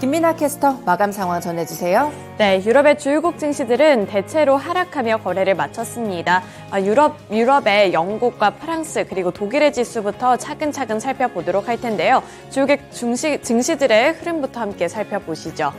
김민아 캐스터 마감 상황 전해주세요. 네, 유럽의 주요국 증시들은 대체로 하락하며 거래를 마쳤습니다. 유럽의 영국과 프랑스 그리고 독일의 지수부터 차근차근 살펴보도록 할 텐데요. 주요국 증시들의 흐름부터 함께 살펴보시죠.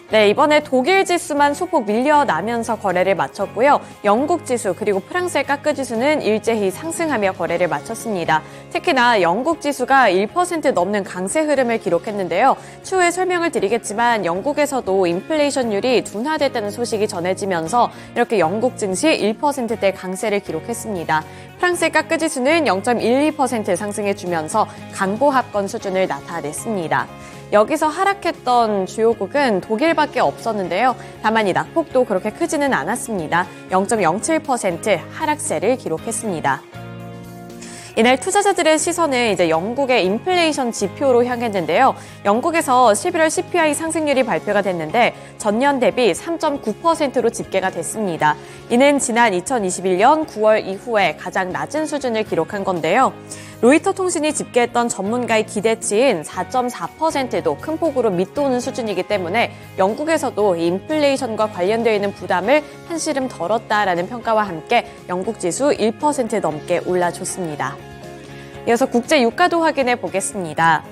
네, 이번에 독일 지수만 소폭 밀려나면서 거래를 마쳤고요. 영국 지수 그리고 프랑스의 까크 지수는 일제히 상승하며 거래를 마쳤습니다. 특히나 영국 지수가 1% 넘는 강세 흐름을 기록했는데요. 추후에 설명을 드리겠지만 영국에서도 인플레이션율이 둔화됐다는 소식이 전해지면서 이렇게 영국 증시 1%대 강세를 기록했습니다. 프랑스의 까크 지수는 0.12% 상승해주면서 강보합권 수준을 나타냈습니다. 여기서 하락했던 주요국은 독일밖에 없었는데요. 다만 이 낙폭도 그렇게 크지는 않았습니다. 0.07% 하락세를 기록했습니다. 이날 투자자들의 시선은 이제 영국의 인플레이션 지표로 향했는데요. 영국에서 11월 CPI 상승률이 발표가 됐는데 전년 대비 3.9%로 집계가 됐습니다. 이는 지난 2021년 9월 이후에 가장 낮은 수준을 기록한 건데요. 로이터 통신이 집계했던 전문가의 기대치인 4.4%도 큰 폭으로 밑도는 수준이기 때문에 영국에서도 인플레이션과 관련되어 있는 부담을 한시름 덜었다라는 평가와 함께 영국 지수 1% 넘게 올라줬습니다. 이어서 국제 유가도 확인해 보겠습니다.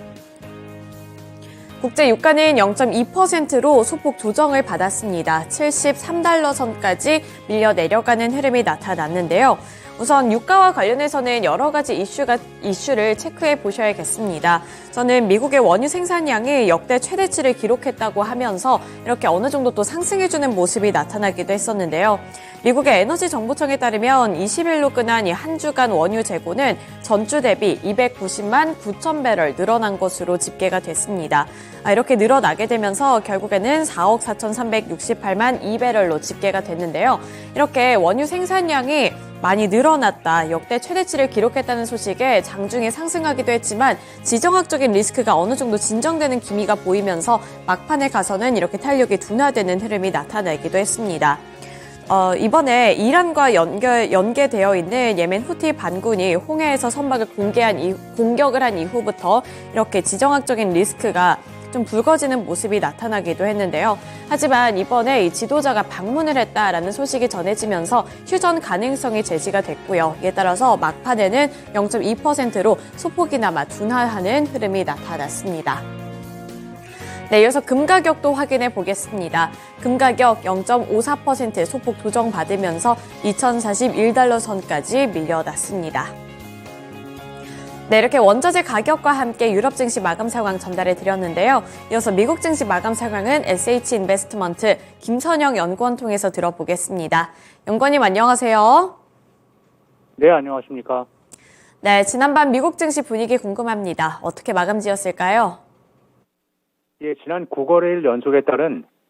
국제 유가는 0.2%로 소폭 조정을 받았습니다. 73달러 선까지 밀려 내려가는 흐름이 나타났는데요. 우선 유가와 관련해서는 여러 가지 이슈를 체크해 보셔야겠습니다. 저는 미국의 원유 생산량이 역대 최대치를 기록했다고 하면서 이렇게 어느 정도 또 상승해주는 모습이 나타나기도 했었는데요. 미국의 에너지 정보청에 따르면 20일로 끝난 이 한 주간 원유 재고는 전주 대비 290만 9천 배럴 늘어난 것으로 집계가 됐습니다. 이렇게 늘어나게 되면서 결국에는 4억 4,368만 2배럴로 집계가 됐는데요. 이렇게 원유 생산량이 많이 늘어났다, 역대 최대치를 기록했다는 소식에 장중에 상승하기도 했지만 지정학적인 리스크가 어느 정도 진정되는 기미가 보이면서 막판에 가서는 이렇게 탄력이 둔화되는 흐름이 나타나기도 했습니다. 이번에 이란과 연계되어 있는 예멘 후티 반군이 홍해에서 선박을 공격을 한 이후부터 이렇게 지정학적인 리스크가 좀 불거지는 모습이 나타나기도 했는데요. 하지만 이번에 이 지도자가 방문을 했다라는 소식이 전해지면서 휴전 가능성이 제시가 됐고요. 이에 따라서 막판에는 0.2%로 소폭이나마 둔화하는 흐름이 나타났습니다. 네, 이어서 금 가격도 확인해 보겠습니다. 금 가격 0.54% 소폭 조정받으면서 2,041달러 선까지 밀려났습니다. 네, 이렇게 원자재 가격과 함께 유럽 증시 마감 상황 전달해 드렸는데요. 이어서 미국 증시 마감 상황은 SH 인베스트먼트 김선영 연구원 통해서 들어보겠습니다. 연구원님 안녕하세요. 네, 안녕하십니까. 네, 지난밤 미국 증시 분위기 궁금합니다. 어떻게 마감 지었을까요? 예, 지난 9거래일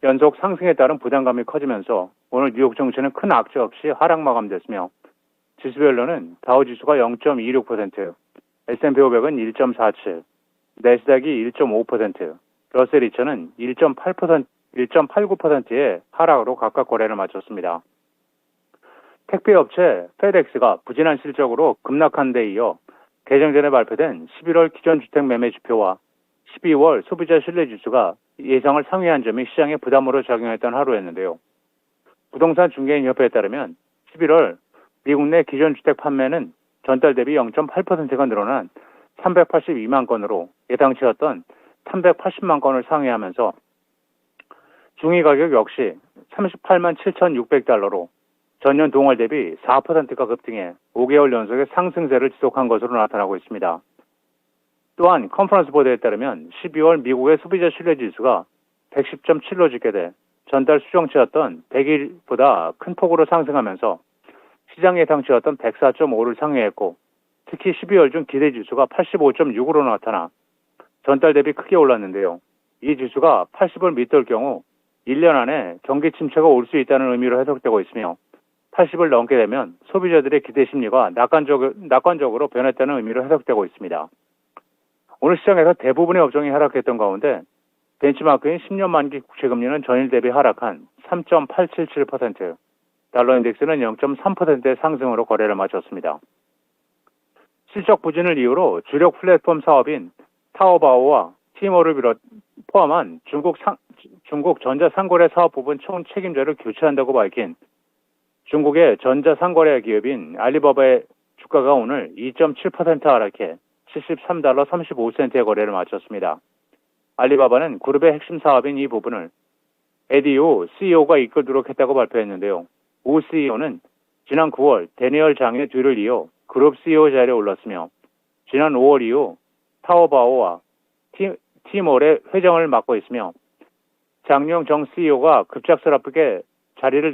연속 상승에 따른 부담감이 커지면서 오늘 뉴욕 증시는 큰 악재 없이 하락 마감됐으며 지수별로는 다우지수가 0.26%, S&P 500은 1.47, 내스닥이 1.5%, 러셀 2000은 1.89%의 하락으로 각각 거래를 마쳤습니다. 택배업체 페덱스가 부진한 실적으로 급락한 데 이어 개정 전에 발표된 11월 기존주택 매매 지표와 12월 소비자 신뢰지수가 예상을 상회한 점이 시장에 부담으로 작용했던 하루였는데요. 부동산 중개인 협회에 따르면 11월 미국 내 기존주택 판매는 전달 대비 0.8%가 늘어난 382만 건으로 예상치였던 380만 건을 상회하면서 중위 가격 역시 38만 7,600달러로 전년 동월 대비 4%가 급등해 5개월 연속의 상승세를 지속한 것으로 나타나고 있습니다. 또한 컨퍼런스 보드에 따르면 12월 미국의 소비자 신뢰지수가 110.7로 집계돼 전달 수정치였던 100일보다 큰 폭으로 상승하면서 시장 예상치였던 104.5를 상회했고 특히 12월 중 기대지수가 85.6으로 나타나 전달 대비 크게 올랐는데요. 이 지수가 80을 밑돌 경우 1년 안에 경기 침체가 올 수 있다는 의미로 해석되고 있으며 80을 넘게 되면 소비자들의 기대 심리가 낙관적으로 변했다는 의미로 해석되고 있습니다. 오늘 시장에서 대부분의 업종이 하락했던 가운데 벤치마크인 10년 만기 국채금리는 전일 대비 하락한 3.877%, 달러 인덱스는 0.3%의 상승으로 거래를 마쳤습니다. 실적 부진을 이유로 주력 플랫폼 사업인 타오바오와 티모를 포함한 중국 전자상거래 사업 부분 총 책임자를 교체한다고 밝힌 중국의 전자상거래 기업인 알리바바의 주가가 오늘 2.7% 하락해 73달러 35센트의 거래를 마쳤습니다. 알리바바는 그룹의 핵심 사업인 이 부분을 에디오 CEO가 이끌도록 했다고 발표했는데요. 오 CEO는 지난 9월 데니얼 장의 뒤를 이어 그룹 CEO 자리에 올랐으며 지난 5월 이후 타오바오와 티몰의 회장을 맡고 있으며 장용 정 CEO가 급작스럽게 자리를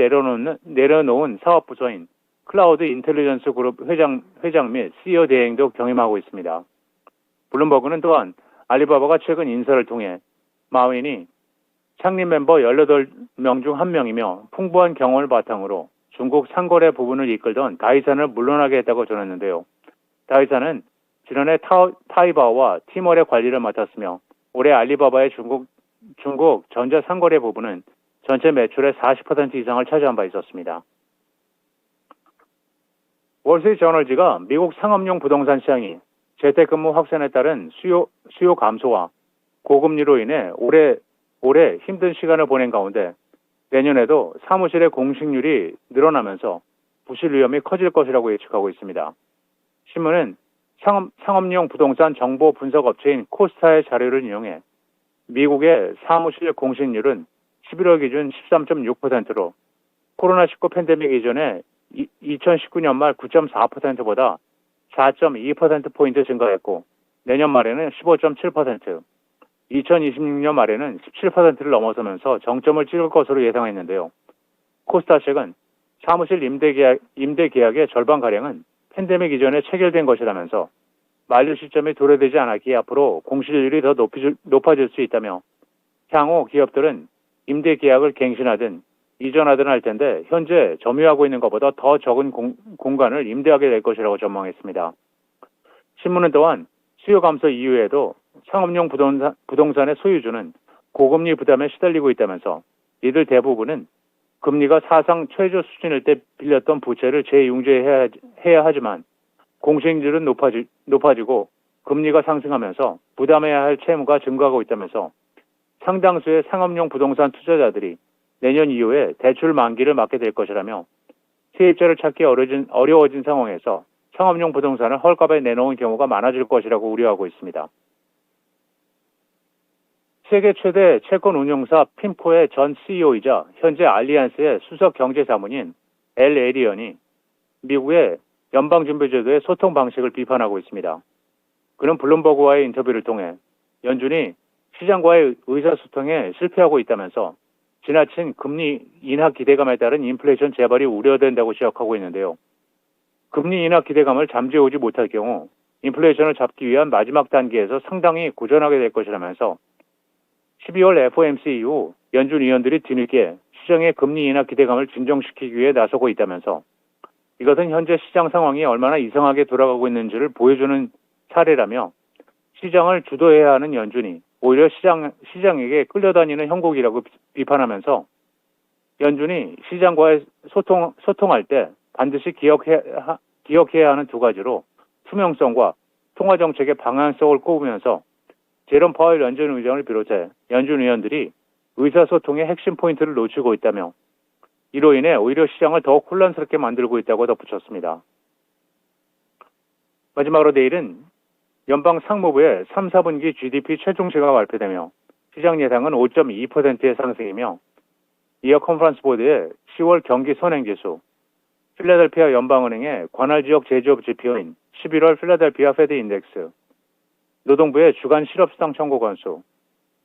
내려놓은 사업 부서인 클라우드 인텔리전스 그룹 회장 및 CEO 대행도 경임하고 있습니다. 블룸버그는 또한 알리바바가 최근 인사를 통해 마윈이 창립 멤버 18명 중 1명이며 풍부한 경험을 바탕으로 중국 상거래 부분을 이끌던 다이산을 물러나게 했다고 전했는데요. 다이산은 지난해 타이바오와 티몰의 관리를 맡았으며 올해 알리바바의 중국 전자 상거래 부분은 전체 매출의 40% 이상을 차지한 바 있었습니다. 월스트리트저널지가 미국 상업용 부동산 시장이 재택근무 확산에 따른 수요 감소와 고금리로 인해 올해 힘든 시간을 보낸 가운데 내년에도 사무실의 공식률이 늘어나면서 부실 위험이 커질 것이라고 예측하고 있습니다. 신문은 상업용 부동산 정보 분석 업체인 코스타의 자료를 인용해 미국의 사무실 공식률은 11월 기준 13.6%로 코로나19 팬데믹 이전에 2019년 말 9.4%보다 4.2%포인트 증가했고 내년 말에는 15.7%, 2026년 말에는 17%를 넘어서면서 정점을 찍을 것으로 예상했는데요. 코스타 측은 사무실 임대 계약의 절반가량은 팬데믹 이전에 체결된 것이라면서 만료 시점이 도래되지 않았기에 앞으로 공실률이 더 높아질 수 있다며 향후 기업들은 임대 계약을 갱신하든 이전하든 할 텐데 현재 점유하고 있는 것보다 더 적은 공간을 임대하게 될 것이라고 전망했습니다. 신문은 또한 수요 감소 이후에도 상업용 부동산의 소유주는 고금리 부담에 시달리고 있다면서 이들 대부분은 금리가 사상 최저 수준일 때 빌렸던 부채를 재융제해야 하지만 공실률은 높아지고 금리가 상승하면서 부담해야 할 채무가 증가하고 있다면서 상당수의 상업용 부동산 투자자들이 내년 이후에 대출 만기를 맞게 될 것이라며 세입자를 찾기 어려워진 상황에서 상업용 부동산을 헐값에 내놓은 경우가 많아질 것이라고 우려하고 있습니다. 세계 최대 채권 운용사 핀코의 전 CEO이자 현재 알리안스의 수석 경제자문인 엘 에리언이 미국의 연방준비제도의 소통 방식을 비판하고 있습니다. 그는 블룸버그와의 인터뷰를 통해 연준이 시장과의 의사소통에 실패하고 있다면서 지나친 금리 인하 기대감에 따른 인플레이션 재발이 우려된다고 지적하고 있는데요. 금리 인하 기대감을 잠재우지 못할 경우 인플레이션을 잡기 위한 마지막 단계에서 상당히 고전하게 될 것이라면서 12월 FOMC 이후 연준 위원들이 뒤늦게 시장의 금리 인하 기대감을 진정시키기 위해 나서고 있다면서 이것은 현재 시장 상황이 얼마나 이상하게 돌아가고 있는지를 보여주는 사례라며 시장을 주도해야 하는 연준이 오히려 시장에게 끌려다니는 형국이라고 비판하면서 연준이 시장과의 소통할 때 반드시 기억해야 하는 두 가지로 투명성과 통화정책의 방향성을 꼽으면서 제롬 파월 연준 의장을 비롯해 연준 위원들이 의사소통의 핵심 포인트를 놓치고 있다며 이로 인해 오히려 시장을 더욱 혼란스럽게 만들고 있다고 덧붙였습니다. 마지막으로 내일은 연방 상무부의 3, 4분기 GDP 최종치가 발표되며 시장 예상은 5.2%의 상승이며 이어 컨퍼런스 보드의 10월 경기 선행지수, 필라델피아 연방은행의 관할 지역 제조업 지표인 11월 필라델피아 페드 인덱스, 노동부의 주간 실업수당 청구 건수,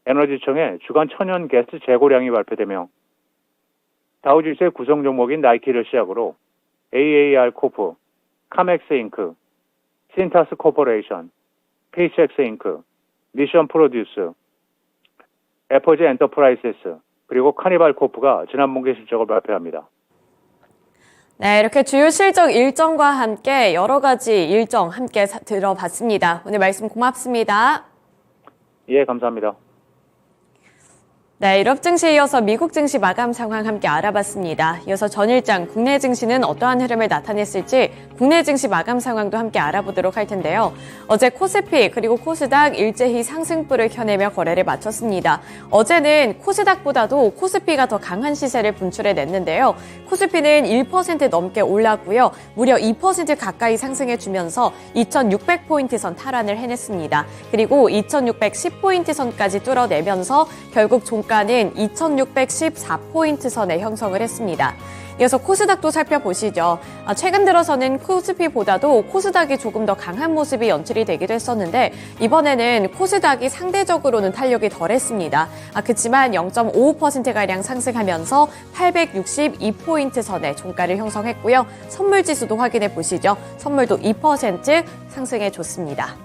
에너지청의 주간 천연 가스 재고량이 발표되며 다우지수의 구성 종목인 나이키를 시작으로 AAR 코프, 카맥스 잉크, 신타스 코퍼레이션, 페이스엑스 잉크, 미션 프로듀스, 에퍼지 엔터프라이세스, 그리고 카니발 코프가 지난 분기 실적을 발표합니다. 네, 이렇게 주요 실적 일정과 함께 여러 가지 일정 함께 들어봤습니다. 오늘 말씀 고맙습니다. 예, 감사합니다. 네, 유럽 증시에 이어서 미국 증시 마감 상황 함께 알아봤습니다. 이어서 전일장 국내 증시는 어떠한 흐름을 나타냈을지 국내 증시 마감 상황도 함께 알아보도록 할 텐데요. 어제 코스피 그리고 코스닥 일제히 상승불을 켜내며 거래를 마쳤습니다. 어제는 코스닥보다도 코스피가 더 강한 시세를 분출해냈는데요. 코스피는 1% 넘게 올랐고요. 무려 2% 가까이 상승해주면서 2600포인트 선 탈환을 해냈습니다. 그리고 2610포인트 선까지 뚫어내면서 결국 종가는 2614포인트 선에 형성을 했습니다. 이어서 코스닥도 살펴보시죠. 최근 들어서는 코스피보다도 코스닥이 조금 더 강한 모습이 연출이 되기도 했었는데 이번에는 코스닥이 상대적으로는 탄력이 덜했습니다. 그렇지만 0.55%가량 상승하면서 862포인트 선에 종가를 형성했고요. 선물지수도 확인해 보시죠. 선물도 2% 상승해줬습니다.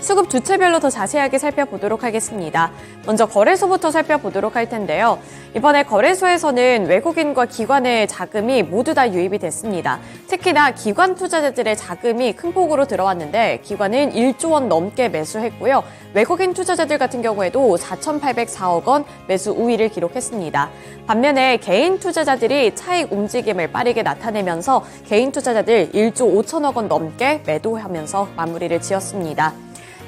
수급 주체별로 더 자세하게 살펴보도록 하겠습니다. 먼저 거래소부터 살펴보도록 할 텐데요. 이번에 거래소에서는 외국인과 기관의 자금이 모두 다 유입이 됐습니다. 특히나 기관 투자자들의 자금이 큰 폭으로 들어왔는데 기관은 1조 원 넘게 매수했고요. 외국인 투자자들 같은 경우에도 4,804억 원 매수 우위를 기록했습니다. 반면에 개인 투자자들이 차익 움직임을 빠르게 나타내면서 개인 투자자들 1조 5천억 원 넘게 매도하면서 마무리를 지었습니다.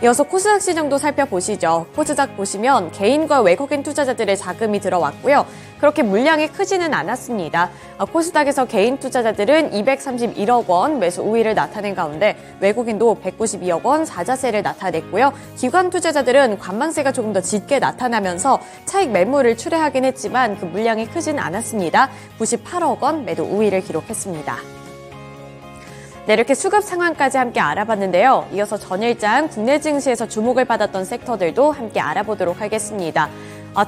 이어서 코스닥 시장도 살펴보시죠. 코스닥 보시면 개인과 외국인 투자자들의 자금이 들어왔고요. 그렇게 물량이 크지는 않았습니다. 코스닥에서 개인 투자자들은 231억 원 매수 우위를 나타낸 가운데 외국인도 192억 원 사자세를 나타냈고요. 기관 투자자들은 관망세가 조금 더 짙게 나타나면서 차익 매물을 출회하긴 했지만 그 물량이 크진 않았습니다. 98억 원 매도 우위를 기록했습니다. 네, 이렇게 수급 상황까지 함께 알아봤는데요. 이어서 전일장 국내 증시에서 주목을 받았던 섹터들도 함께 알아보도록 하겠습니다.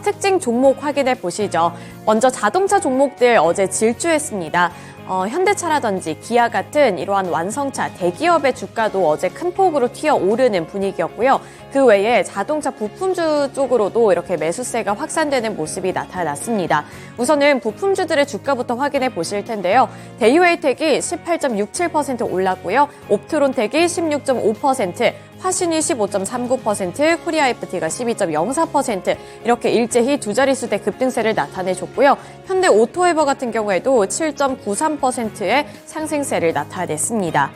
특징 종목 확인해 보시죠. 먼저 자동차 종목들 어제 질주했습니다. 현대차라든지 기아 같은 이러한 완성차 대기업의 주가도 어제 큰 폭으로 튀어오르는 분위기였고요. 그 외에 자동차 부품주 쪽으로도 이렇게 매수세가 확산되는 모습이 나타났습니다. 우선은 부품주들의 주가부터 확인해 보실 텐데요. 대유에이텍이 18.67% 올랐고요. 옵트론텍이 16.5%, 화신이 15.39%, 코리아FT가 12.04% 이렇게 일제히 두 자릿수대 급등세를 나타내줬고요. 현대오토에버 같은 경우에도 7.93%의 상승세를 나타냈습니다.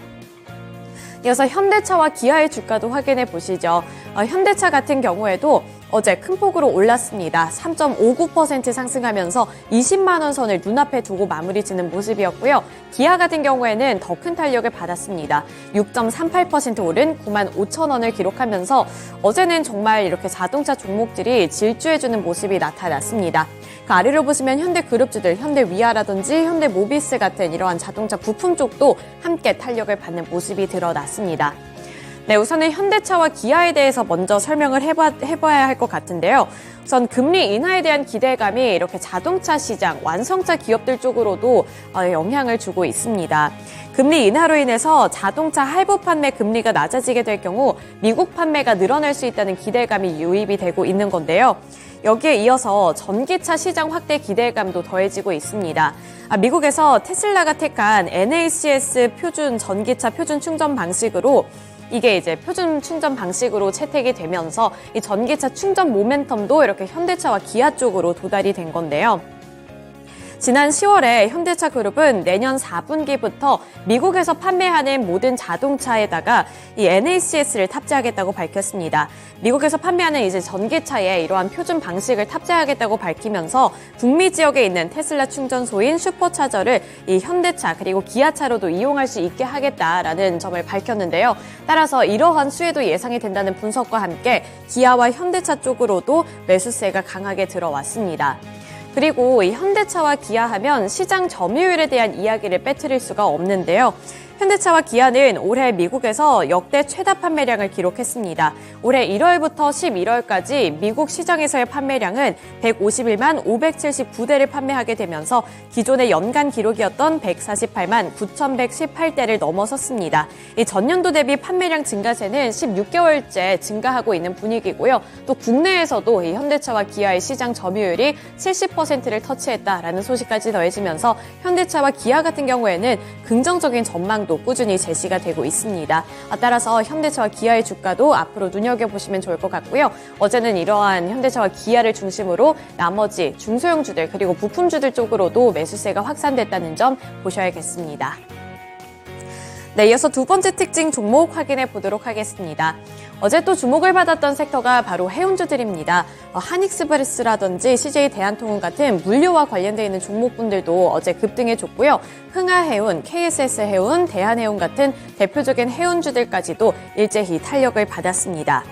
이어서 현대차와 기아의 주가도 확인해 보시죠. 현대차 같은 경우에도 어제 큰 폭으로 올랐습니다. 3.59% 상승하면서 20만 원 선을 눈앞에 두고 마무리 짓는 모습이었고요. 기아 같은 경우에는 더 큰 탄력을 받았습니다. 6.38% 오른 9만 5천 원을 기록하면서 어제는 정말 이렇게 자동차 종목들이 질주해주는 모습이 나타났습니다. 그 아래로 보시면 현대그룹주들, 현대위아라든지 현대모비스 같은 이러한 자동차 부품 쪽도 함께 탄력을 받는 모습이 드러났습니다. 네, 우선은 현대차와 기아에 대해서 먼저 설명을 해봐야 할 것 같은데요. 우선 금리 인하에 대한 기대감이 이렇게 자동차 시장, 완성차 기업들 쪽으로도 영향을 주고 있습니다. 금리 인하로 인해서 자동차 할부 판매 금리가 낮아지게 될 경우 미국 판매가 늘어날 수 있다는 기대감이 유입이 되고 있는 건데요. 여기에 이어서 전기차 시장 확대 기대감도 더해지고 있습니다. 미국에서 테슬라가 택한 NACS 표준 전기차 표준 충전 방식으로 이게 이제 표준 충전 방식으로 채택이 되면서 이 전기차 충전 모멘텀도 이렇게 현대차와 기아 쪽으로 도달이 된 건데요. 지난 10월에 현대차 그룹은 내년 4분기부터 미국에서 판매하는 모든 자동차에다가 이 NACS를 탑재하겠다고 밝혔습니다. 미국에서 판매하는 이제 전기차에 이러한 표준 방식을 탑재하겠다고 밝히면서 북미 지역에 있는 테슬라 충전소인 슈퍼차저를 이 현대차 그리고 기아차로도 이용할 수 있게 하겠다라는 점을 밝혔는데요. 따라서 이러한 수혜도 예상이 된다는 분석과 함께 기아와 현대차 쪽으로도 매수세가 강하게 들어왔습니다. 그리고 이 현대차와 기아하면 시장 점유율에 대한 이야기를 빼뜨릴 수가 없는데요. 현대차와 기아는 올해 미국에서 역대 최다 판매량을 기록했습니다. 올해 1월부터 11월까지 미국 시장에서의 판매량은 151만 579대를 판매하게 되면서 기존의 연간 기록이었던 148만 9,118대를 넘어섰습니다. 이 전년도 대비 판매량 증가세는 16개월째 증가하고 있는 분위기고요. 또 국내에서도 이 현대차와 기아의 시장 점유율이 70%를 터치했다라는 소식까지 더해지면서 현대차와 기아 같은 경우에는 긍정적인 전망도 정도도 꾸준히 제시가 되고 있습니다. 따라서 현대차와 기아의 주가도 앞으로 눈여겨보시면 좋을 것 같고요. 어제는 이러한 현대차와 기아를 중심으로 나머지 중소형주들 그리고 부품주들 쪽으로도 매수세가 확산됐다는 점 보셔야겠습니다. 네, 이어서 두 번째 특징 종목 확인해 보도록 하겠습니다. 어제 또 주목을 받았던 섹터가 바로 해운주들입니다. 한익스프레스라든지 CJ대한통운 같은 물류와 관련되어 있는 종목분들도 어제 급등해줬고요. 흥하해운, KSS해운, 대한해운 같은 대표적인 해운주들까지도 일제히 탄력을 받았습니다.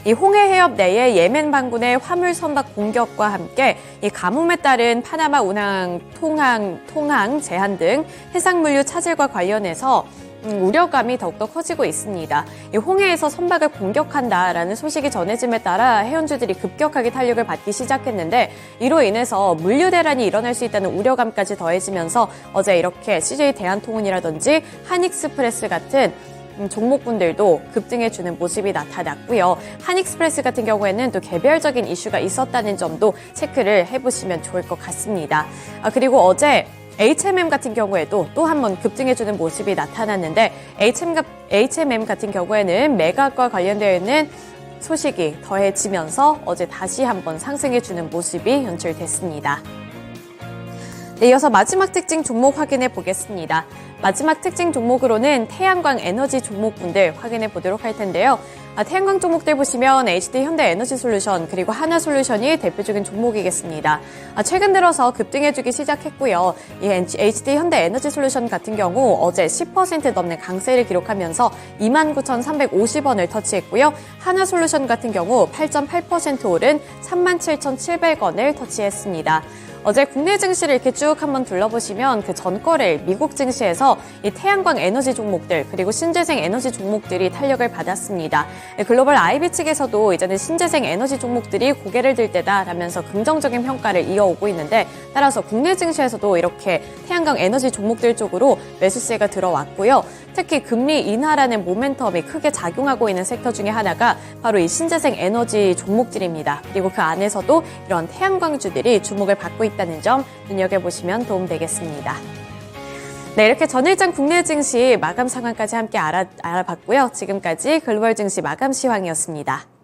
이 홍해 해협 내의 예멘 반군의 화물 선박 공격과 함께 이 가뭄에 따른 파나마 운항, 통항 제한 등 해상물류 차질과 관련해서 우려감이 더욱더 커지고 있습니다. 이 홍해에서 선박을 공격한다라는 소식이 전해짐에 따라 해운주들이 급격하게 탄력을 받기 시작했는데 이로 인해서 물류 대란이 일어날 수 있다는 우려감까지 더해지면서 어제 이렇게 CJ 대한통운이라든지 한익스프레스 같은 종목분들도 급등해주는 모습이 나타났고요. 한익스프레스 같은 경우에는 또 개별적인 이슈가 있었다는 점도 체크를 해보시면 좋을 것 같습니다. 그리고 어제 HMM 같은 경우에도 또 한 번 급등해주는 모습이 나타났는데 HMM 같은 경우에는 매각과 관련되어 있는 소식이 더해지면서 어제 다시 한번 상승해주는 모습이 연출됐습니다. 네, 이어서 마지막 특징 종목 확인해 보겠습니다. 마지막 특징 종목으로는 태양광 에너지 종목분들 확인해 보도록 할 텐데요. 태양광 종목들 보시면 HD 현대에너지솔루션 그리고 하나솔루션이 대표적인 종목이겠습니다. 최근 들어서 급등해주기 시작했고요. 이 HD 현대에너지솔루션 같은 경우 어제 10% 넘는 강세를 기록하면서 29,350원을 터치했고요. 하나솔루션 같은 경우 8.8% 오른 37,700원을 터치했습니다. 어제 국내 증시를 이렇게 쭉 한번 둘러보시면 그 전거래일 미국 증시에서 이 태양광 에너지 종목들 그리고 신재생 에너지 종목들이 탄력을 받았습니다. 글로벌 IB 측에서도 이제는 신재생 에너지 종목들이 고개를 들 때다라면서 긍정적인 평가를 이어오고 있는데 따라서 국내 증시에서도 이렇게 태양광 에너지 종목들 쪽으로 매수세가 들어왔고요. 특히 금리 인하라는 모멘텀이 크게 작용하고 있는 섹터 중에 하나가 바로 이 신재생 에너지 종목들입니다. 그리고 그 안에서도 이런 태양광주들이 주목을 받고 있다는 점 눈여겨보시면 도움되겠습니다. 네, 이렇게 전일장 국내 증시 마감 상황까지 함께 알아봤고요. 지금까지 글로벌 증시 마감 시황이었습니다.